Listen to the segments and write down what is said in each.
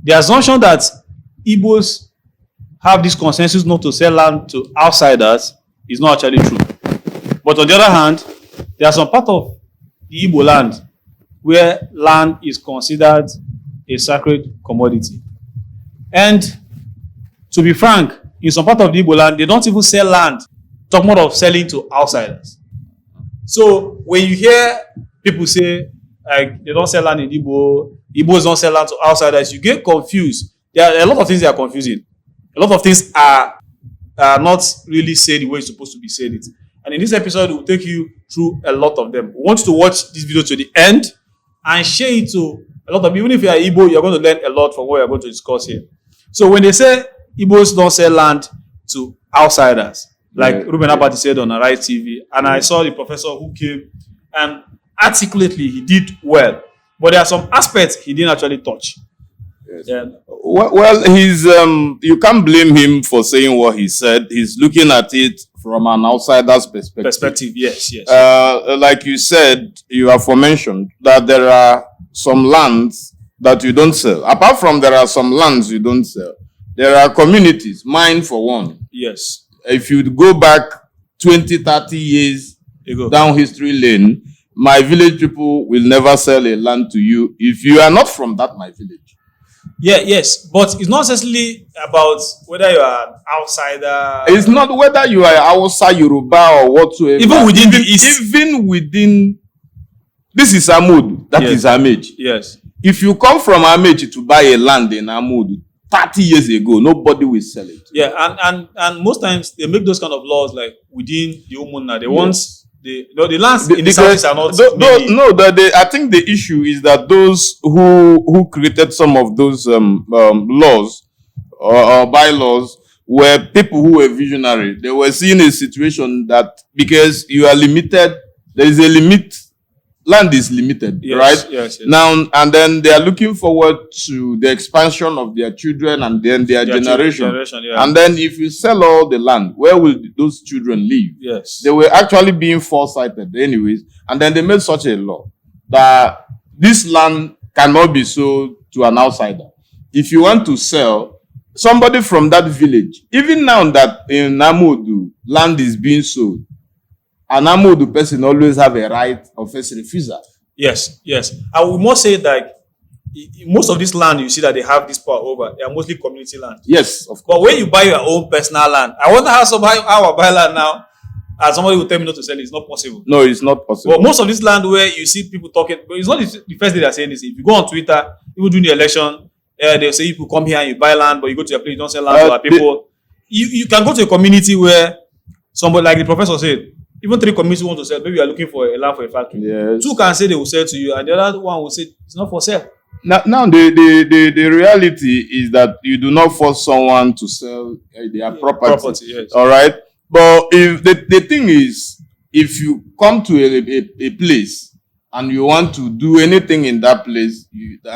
the assumption that Igbos have this consensus not to sell land to outsiders is not actually true. But on the other hand, there are some part of the Igbo land where land is considered a sacred commodity. And to be frank, in some part of the Igbo land, they don't even sell land. Talk more of selling to outsiders. So when you hear people say like they don't sell land in Igbo, Igbos don't sell land to outsiders, you get confused. There are a lot of things that are confusing. A lot of things are not really said the way it's supposed to be said it. And in this episode, we'll take you through a lot of them. We want you to watch this video to the end and share it to a lot of people. Even if you are Igbo, you're going to learn a lot from what we're going to discuss here. So when they say Igbos don't sell land to outsiders, like Reuben Abati said on Arise TV, and I saw the professor who came and articulately he did well. But there are some aspects he didn't actually touch. Yes. Yeah. Well, he's you can't blame him for saying what he said. He's looking at it from an outsider's perspective. Yes. Like you said, you have mentioned that there are some lands that you don't sell. Apart from there are some lands you don't sell, there are communities, mine for one. Yes. If you go back 20, 30 years down history lane, my village people will never sell a land to you if you are not from that my village. Yes, but it's not necessarily about whether you are an outsider. It's not whether you are Hausa, Yoruba, or whatsoever. Even within the East. Even within, this is Amud, that is Amage. Yes. If you come from Amage to buy a land in Amud 30 years ago, nobody will sell it. Yeah, and most times they make those kind of laws like within the Umuna. They want the lands in the southeast are not. I think the issue is that those who created some of those laws or bylaws were people who were visionary. They were seeing a situation that because you are limited, there is a limit. Land is limited, right? Yes. Now, and then they are looking forward to the expansion of their children and then their generation. And then if you sell all the land, where will those children live? Yes. They were actually being foresighted anyways. And then they made such a law that this land cannot be sold to an outsider. If you want to sell, somebody from that village, even now that in Namudu, land is being sold, an Amodu person always have a right of first refusal. Yes. I will must say that most of this land you see that they have this power over, they are mostly community land. Yes, of course. But when you buy your own personal land, I wonder how I buy land now, and somebody will tell me not to sell it. It's not possible. No, it's not possible. But most of this land where you see people talking, but it's not the first day they're saying this. If you go on Twitter, people during the election, they'll say you come here and you buy land, but you go to your place, you don't sell land to our people. You can go to a community where somebody, like the professor said, even 3 communities want to sell. Maybe you are looking for a land for a factory. Yes. 2 can say they will sell to you, and the other one will say it's not for sale. Now the reality is that you do not force someone to sell their property. Yes. All right. But if the thing is, if you come to a place and you want to do anything in that place,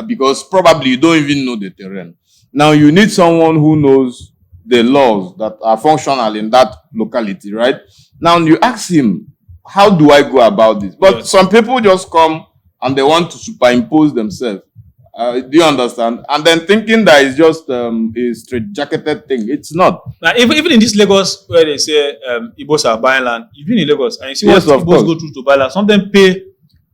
because probably you don't even know the terrain. Now you need someone who knows the laws that are functional in that locality, right? Now you ask him, how do I go about this? But some people just come and they want to superimpose themselves. Do you understand? And then thinking that it's just a straight-jacketed thing. It's not. Now, even in this Lagos where they say Igbos are buying land, you've been in Lagos and you see what Igbos go through to buy land. Some of them pay,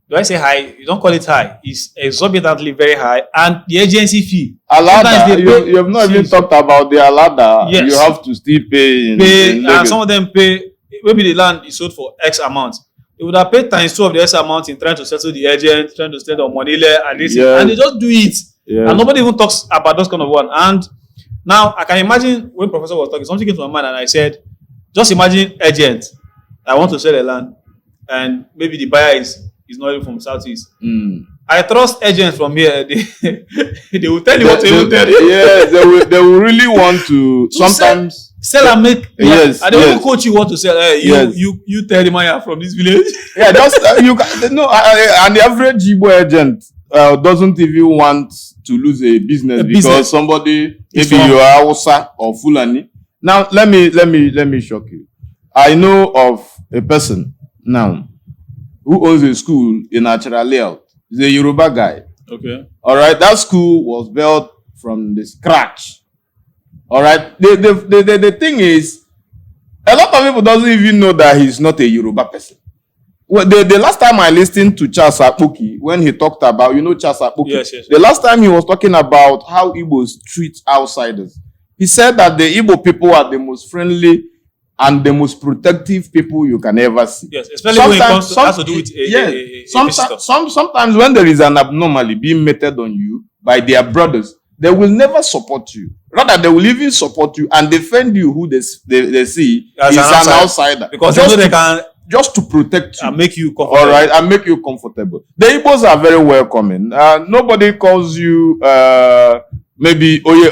do I say high? You don't call it high. It's exorbitantly very high. And the agency fee. Alada, you have not even talked about the Alada. Yes. You have to still pay in Lagos. And some of them pay. Maybe the land is sold for X amount. They would have paid times 2 of the X amount in trying to settle the agent, trying to settle on money and this, and they just do it. Yes. And nobody even talks about those kind of one. And now I can imagine when Professor was talking, something came to my mind and I said, just imagine agent. I want to sell a land and maybe the buyer is not even from Southeast. I trust agents from here. They will tell you what they will tell you. Yes, they will really want to sometimes sell and make. Yes, and they will coach you what to sell. You tell him I am from this village. Yeah, just you can no. And the average Igbo agent doesn't even want to lose a business because somebody, maybe you are Hausa or Fulani. Now let me shock you. I know of a person now who owns a school in Natural Layout. He's a Yoruba guy. Okay. All right. That school was built from the scratch. All right. The thing is, a lot of people doesn't even know that he's not a Yoruba person. Well, the last time I listened to Charles Akpuki, when he talked about, Charles Akpuki, Yes. the last time he was talking about how Igbos treat outsiders, he said that the Igbo people are the most friendly and the most protective people you can ever see. Yes, especially when it has to do with a visitor. Sometimes when there is an abnormality being meted on you by their brothers, they will never support you. Rather, they will even support you and defend you who they see As is an an outsider. Because they know they can just to protect you and make you comfortable. All right, and make you comfortable. The Igbos are very welcoming. Nobody calls you maybe Oye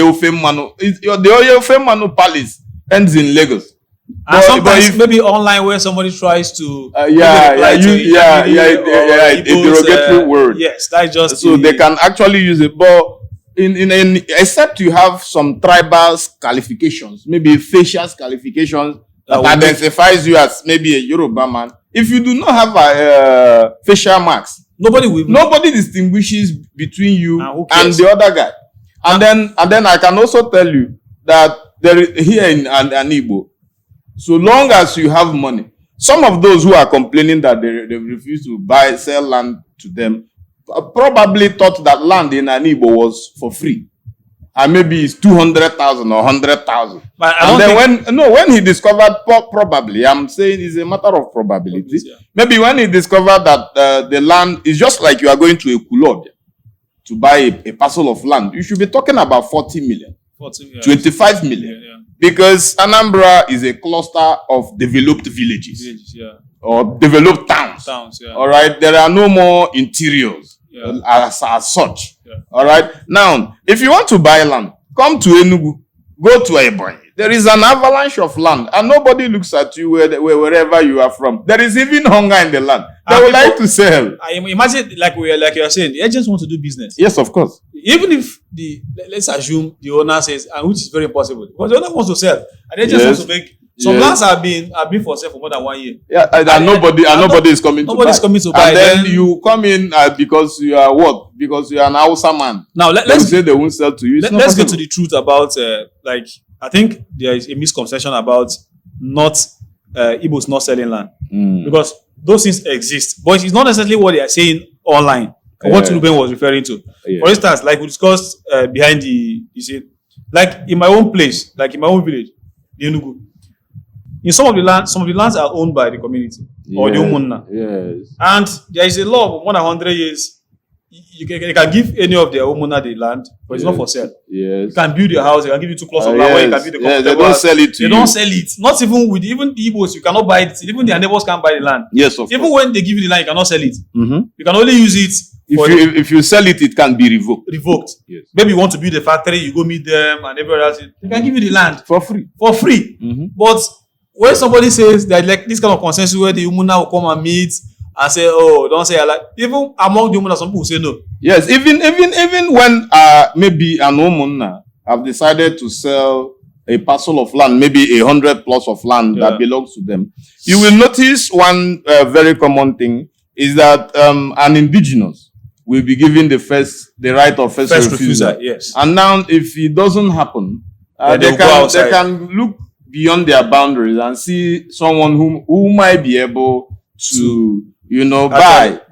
Ofemano. The Oye Ofemano Palace ends in Lagos. And sometimes maybe online where somebody tries to a derogatory word. Yes, that's just so they can actually use it, but in except you have some tribal qualifications, maybe facial qualifications that identifies you as maybe a Yoruba man. If you do not have facial marks, nobody distinguishes between you and the other guy. And then I can also tell you that there is, here in Igbo, so long as you have money, some of those who are complaining that they refuse to sell land to them probably thought that land in Igbo was for free. And maybe it's 200,000 or 100,000. And then when he discovered, probably, I'm saying it's a matter of probability. Yeah. Maybe when he discovered that the land is just like you are going to a Kulob to buy a parcel of land, you should be talking about 40 million, 25 million. Yeah. Because Anambra is a cluster of developed villages or developed towns. All right, there are no more interiors. As such. Yeah. All right. Now, if you want to buy land, come to Enugu, go to Ebonyi. There is an avalanche of land, and nobody looks at you wherever you are from. There is even hunger in the land. They would like to sell. I imagine, like you are saying, the agents want to do business. Yes, of course. Even if let's assume the owner says, and which is very possible, because the owner wants to sell, and the agents want to make. Some lands have been for sale for more than 1 year. Yeah, and nobody is coming to buy. Nobody's coming to buy. And then you come in because you are what? Because you are an Hausa man. Now let's say they won't sell to you. Let's get to the truth about I think there is a misconception about Igbos not selling land because those things exist, but it's not necessarily what they are saying online. What Reuben was referring to. For instance, like we discussed behind you see, like in my own place, like in my own village, the Enugu. In some of the lands are owned by the community or the Umunna. Yes. And there is a law of more than 100 years. You can give any of their Umunna the land, but it's not for sale. Yes. You can build your house. They can give you 2 plots of land where you can build the comfortable they don't sell it to you. They don't sell it. Not even with the Igbos, you cannot buy it. Even their neighbors can't buy the land. Yes, of course. Even when they give you the land, you cannot sell it. Mm-hmm. You can only use it. If you sell it, it can be revoked. Yes. Maybe you want to build a factory, you go meet them and everybody else. They can give you the land for free. Mm-hmm. But when somebody says that like this kind of consensus where the Umunna will come and meet and say, oh, don't say like even among the Umunna, some people say no. Yes, even when maybe an Umunna have decided to sell a parcel of land, maybe 100 plus of land that belongs to them, you will notice one very common thing is that an indigenous will be given the right of first refusal. Yes. And now if it doesn't happen, they can look beyond their boundaries and see someone who might be able to,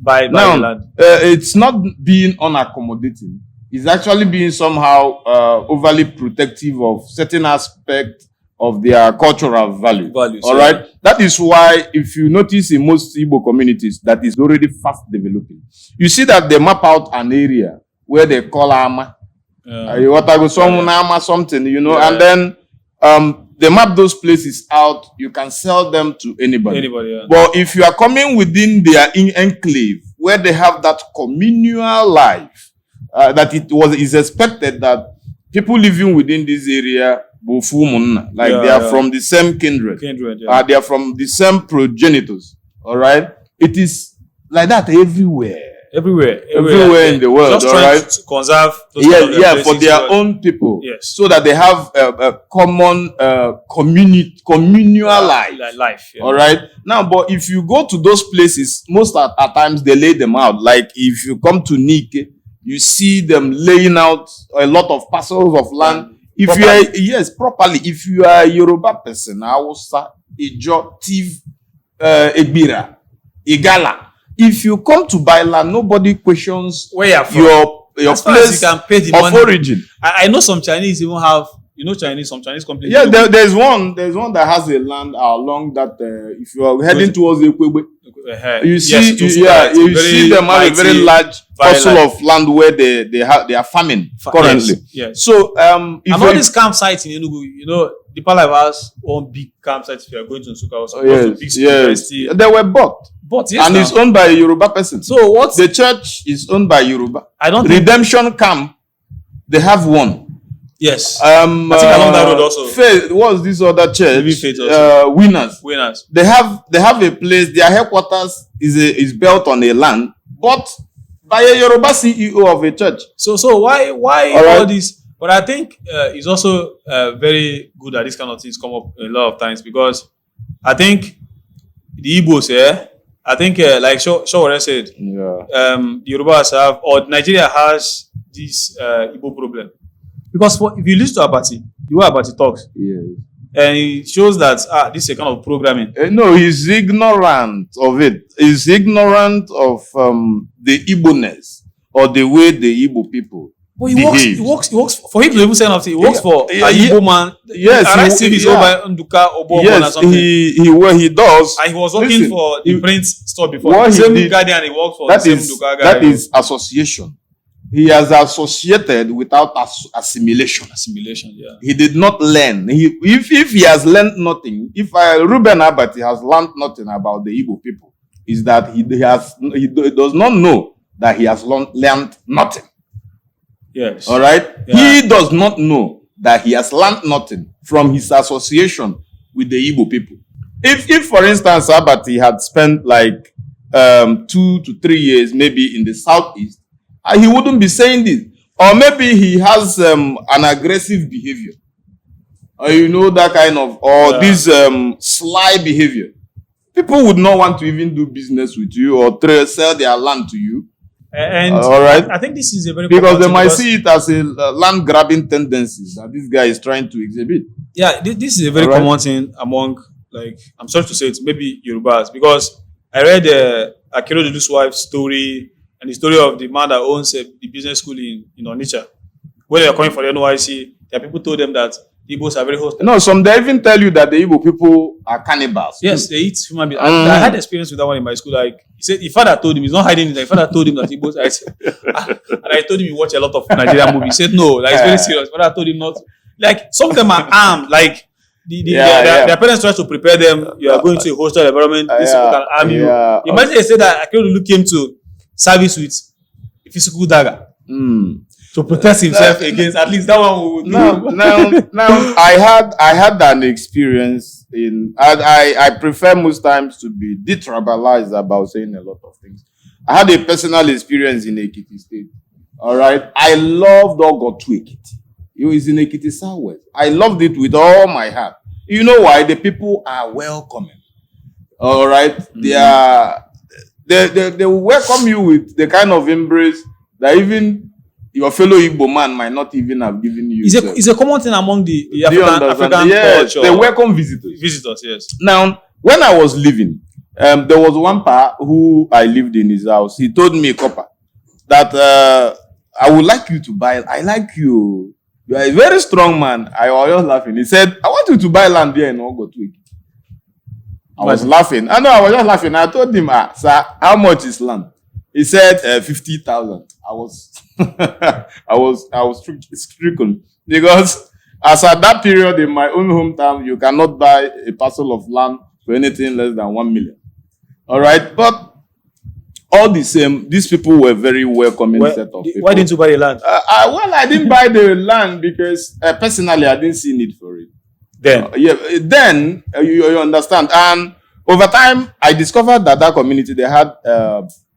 buy now, land. It's not being unaccommodating. It's actually being somehow overly protective of certain aspects of their cultural values. All right. That is why, if you notice in most Igbo communities, that is already fast developing. You see that they map out an area where they call Ama. Something, and then they map those places out. You can sell them to anybody. But if you are coming within their enclave, where they have that communal life, that is expected that people living within this area, they are from the same kindred. They are from the same progenitors. All right, it is like that everywhere. Everywhere in the world. Just trying to conserve those for their own people. Yes. So that they have a common communal life. All right. Now, but if you go to those places, most at times they lay them out. Like if you come to Nike, You see them laying out a lot of parcels of land. If properly. you are, yes, properly. If you are a Yoruba person, Hausa, Ijo, Tiv, Egbira, Igala, if you come to buy land, nobody questions where you're from. Your as far as place you can pay the of money. origin. I know some Chinese even have, some Chinese companies. Yeah, there's one that has a land along that. If you are heading towards Ekwebe, you see, you see them have a very large parcel of land where they are farming currently. Yes. So and all these campsites in Enugu, the Life has one big campsite. If you are going to Nsukka, also yes, they were bought. Yes, and it's owned by a Yoruba person. So what? The church is owned by Yoruba. I don't Redemption Camp, they have one. Yes. I think along that road also. Faith, what's this other church? Maybe Faith also. Winners. They have a place. Their headquarters is built on a land, but by a Yoruba CEO of a church. So why all this? But I think it's also very good that these kind of things come up a lot of times, because I think the Igbos I think like Shawara said, the Yorubas have, or Nigeria has this Igbo problem. Because if you listen to Abati, the way Abati talks, and it shows that this is a kind of programming. No, he's ignorant of it. He's ignorant of the Igbo-ness or the way the Igbo people behave. He works for him to even say nothing. He works for an Igbo man. Yes, he does. And he was working for the print store before. What the same he did, Guardian, he worked for the same Nduka guy. That is association. He has associated without assimilation. Yeah. He did not learn. If he has learned nothing, if Reuben Abati has learned nothing about the Igbo people, is that he does not know that he has learned nothing. Yes. All right. Yeah. He does not know that he has learned nothing from his association with the Igbo people. If for instance, Abati had spent like 2 to 3 years maybe in the southeast, he wouldn't be saying this. Or maybe he has an aggressive behavior. Or that kind of, or this sly behavior. People would not want to even do business with you or sell their land to you. And all right. I think this is a very, because they might see it as a land grabbing tendencies that this guy is trying to exhibit. Yeah, this is a very common thing among, like, I'm sorry to say it, maybe Yorubas, because I read Akero Dudu's wife's story and the story of the man that owns the business school in Onitsha. When they are coming for the NYC, there are people told them that the Igbos are very hostile. No, some they even tell you that the Igbo people are cannibals. Yes, they eat human beings. I had experience with that one in my school. Like, he said, his father told him, he's not hiding it. His father told him that Igbos and I told him he watch a lot of Nigerian movies. He said, no, like, it's very serious. But I told him not. Like, some of them are armed. Like, their parents try to prepare them. You are going to a hostile environment. These people can arm you. Imagine they said that Akeredolu came to service with a physical dagger. To protect himself against, at least that one would do. Now I had an experience I prefer most times to be detribalized about saying a lot of things. I had a personal experience in Ekiti State. All right. I loved Ogotu Ekiti. It was in Ekiti Southwest. I loved it with all my heart. You know why? The people are welcoming. All right. They will welcome you with the kind of embrace that even your fellow Igbo man might not even have given you. It's a common thing among the African culture. They welcome visitors. Visitors, yes. Now, when I was living, there was one pa who I lived in his house. He told me, Copper, that I would like you to buy. I like you. You are a very strong man. I was just laughing. He said, I want you to buy land here in Ogotu. I was laughing. I know I was just laughing. I told him, sir, how much is land? He said 50,000. I was stricken because as at that period in my own hometown, you cannot buy a parcel of land for anything less than 1 million. All right, but all the same, these people were very welcoming set of people. Why didn't you buy the land? I didn't buy the land because personally I didn't see need for it. Then you understand, and over time I discovered that community they had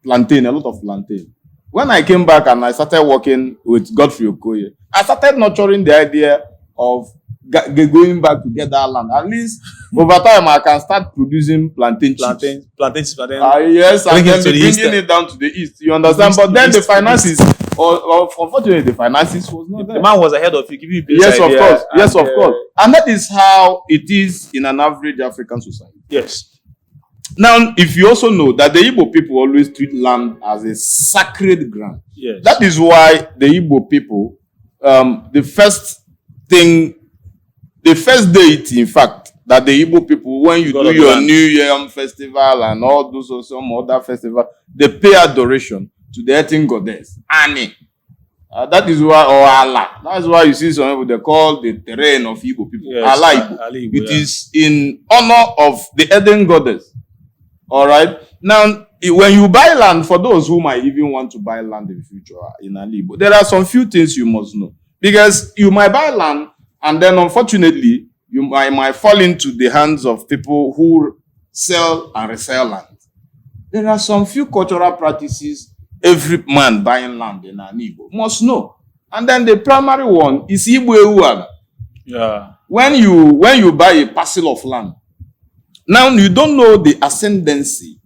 plantain, a lot of plantain. When I came back and I started working with Godfrey Okoye, I started nurturing the idea of going back to get that land. At least over time, I can start producing plantain chips. Plantain. Yes, and then bringing it down to the east. You understand? But then the finances or unfortunately, the finances was not The there. man was ahead of you, giving you business Yes, of idea, course. Yes, and, of course. And that is how it is in an average African society. Yes. Now, if you also know that the Igbo people always treat land as a sacred ground. Yes. That is why the Igbo people, the first deity, in fact, that the Igbo people, when you God do of the your land. New Year festival and all those or some other festival, they pay adoration to the earthing goddess, Ani. That is why, or Allah. That's why you see some people, they call the terrain of Igbo people. Yes, Allah Igbo. Allah Igbo, It yeah. is in honor of the earthing goddess. All right. Now, when you buy land, for those who might even want to buy land in the future in Alibo, there are some few things you must know. Because you might buy land, and then unfortunately, you might fall into the hands of people who sell and resell land. There are some few cultural practices every man buying land in Alibo must know. And then the primary one is Igbo Ewuana. Yeah. When you buy a parcel of land, now you don't know the ascendancy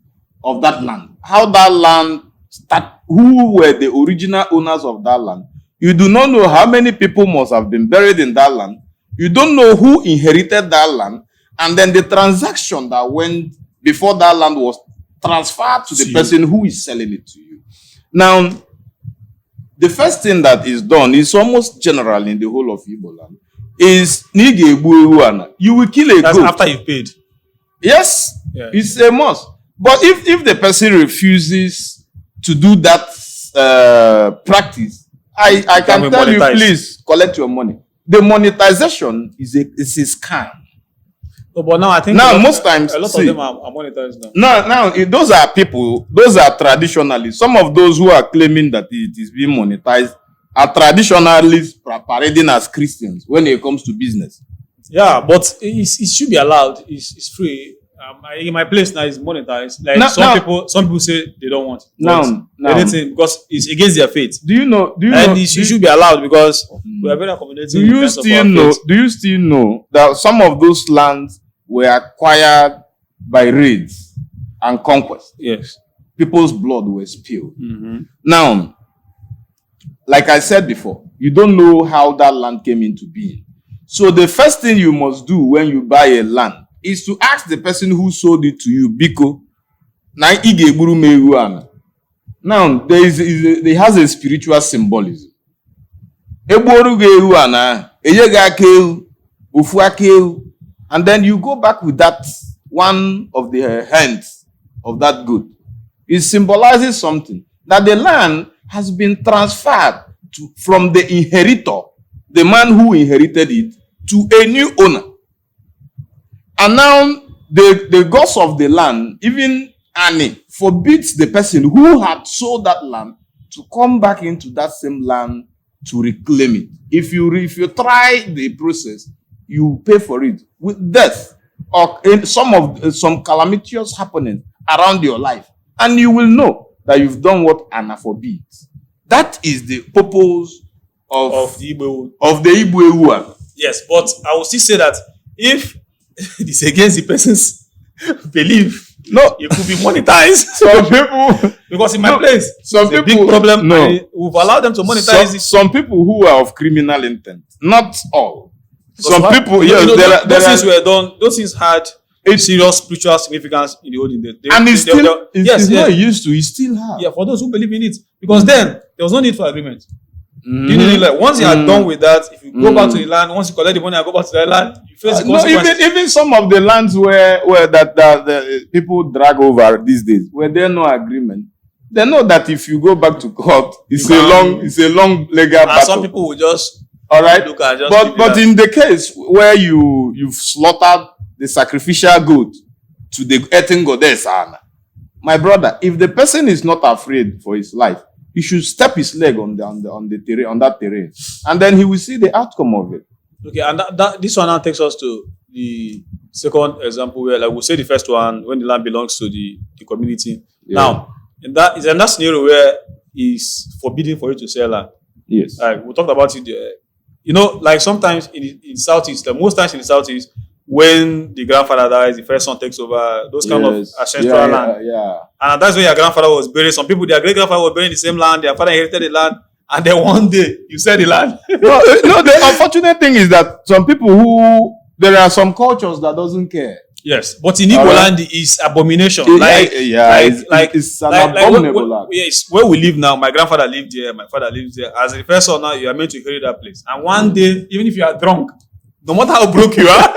of that land, how that land start, who were the original owners of that land. You do not know how many people must have been buried in that land. You don't know who inherited that land, and then the transaction that went before that land was transferred to the person who is selling it to you. Now, the first thing that is done is almost general in the whole of Igbo land is you will kill a That's goat. after you've paid. Yes, Yeah. it's a must. But if the person refuses to do that practice, I can be tell you, monetized. please collect your money. The monetization is a scam. No, but now I think Now, a lot, most times, a lot see, of them are monetized now. Now, those are people, those are traditionalists. Some of those who are claiming that it is being monetized are traditionalists parading as Christians when it comes to business. Yeah, but it should be allowed. It's free. In my place now, it's monetized. Like some people say they don't want. Now, anything because it's against their faith. Do you know? And it should be allowed because we are very accommodating. Do you still know that some of those lands were acquired by raids and conquest? Yes. People's blood was spilled. Mm-hmm. Now, like I said before, you don't know how that land came into being. So the first thing you must do when you buy a land is to ask the person who sold it to you, Biko, now there has a spiritual symbolism. And then you go back with that one of the hands of that good. It symbolizes something, that the land has been transferred from the inheritor, the man who inherited it, to a new owner. And now the gods of the land, even Ani, forbids the person who had sold that land to come back into that same land to reclaim it. If you try the process, you pay for it with death or in some calamitous happening around your life, and you will know that you've done what Anna forbids. That is the purpose of the Igbo. Igbo. Yes, but I will still say that if it is against the person's belief, no, it could be monetized. Some people, because in my place, some it's people, a big problem. No, we've allowed them to monetize it. Some people who are of criminal intent, not all. Some Because people, yes, those things were done. Those things had serious spiritual significance in the olden days. It's not used to. It still have. Yeah, for those who believe in it, because then there was no need for agreement. Once you are done with that, if you go back to the land, once you collect the money and go back to the land, you face the consequences. Even some of the lands where the people drag over these days, where there no agreement, they know that if you go back to court, it's a long legal battle. Some people will just all right. look at just but in the case where you've slaughtered the sacrificial goat to the earthing goddess, my brother, if the person is not afraid for his life, he should step his leg on that terrain, and then he will see the outcome of it. Okay, and this one now takes us to the second example where, like we say, the first one when the land belongs to the community. Yeah. Now, in that scenario where it's forbidden for you to sell land. Yes. Like we talked about it. Like sometimes in Southeast, most times in the Southeast, when the grandfather dies, the first son takes over those kind of ancestral land. Yeah. And that's where your grandfather was buried. Some people, their great grandfather was buried in the same land. Their father inherited the land. and then one day you sell the land. No, the unfortunate thing is that some people there are some cultures that doesn't care. Yes, but in Igbo land is abomination. It's an abominable act. Yes, where we live now, my grandfather lived there, my father lives there. As a first son now, you are meant to inherit that place. And one day, even if you are drunk, no matter how broke you are,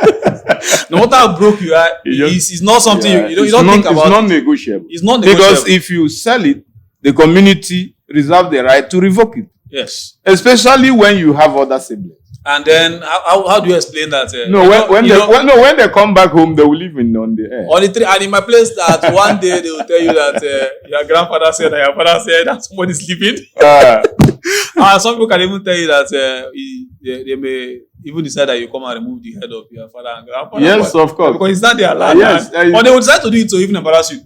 it's not something you don't think about. It's not negotiable. It's not negotiable. Because if you sell it, the community reserve the right to revoke it. Yes. Especially when you have other siblings. And then how do you explain that? When they come back home, they will live on the air. On the tree, and in my place, that one day they will tell you that your grandfather said that your father said that somebody is sleeping. And some people can even tell you that they may even decide that you come and remove the head of your father and grandfather. Yes, of course. Because it's not their land. Yes, or they will decide to do it to even embarrass you.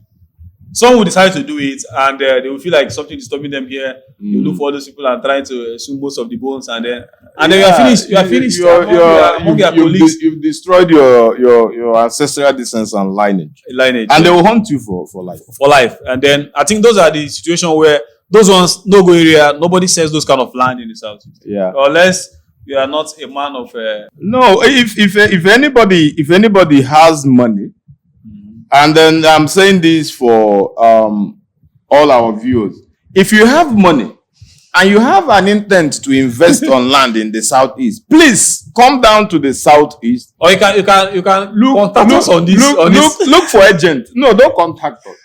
Some will decide to do it, and they will feel like something disturbing them here. You look for all those people and trying to assume most of the bones, and then you are finished. You are finished. Among your colleagues. You've destroyed your ancestral descent and lineage, and they will hunt you for life. For life, and then I think those are the situations where those ones no go area. Nobody sells those kind of land in the south. Yeah, unless you are not a man of. No, if anybody has money. And then I'm saying this for all our viewers. If you have money and you have an intent to invest on land in the southeast, please come down to the southeast. Or you can contact us on this. Look for agent. No, don't contact us.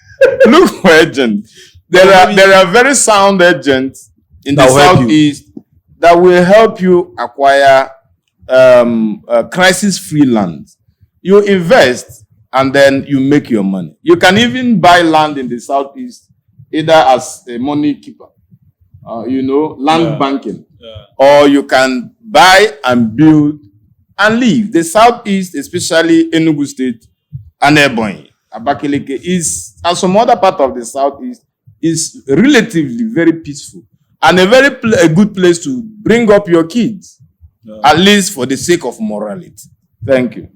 Look for agent. There are very sound agents in the southeast that will help you acquire crisis-free land. You invest. And then you make your money. You can even buy land in the southeast, either as a money keeper, land banking, or you can buy and build and live. The southeast, especially Enugu State and Ebonyi, Abakaliki, and some other part of the southeast, is relatively very peaceful and a good place to bring up your kids, at least for the sake of morality. Thank you.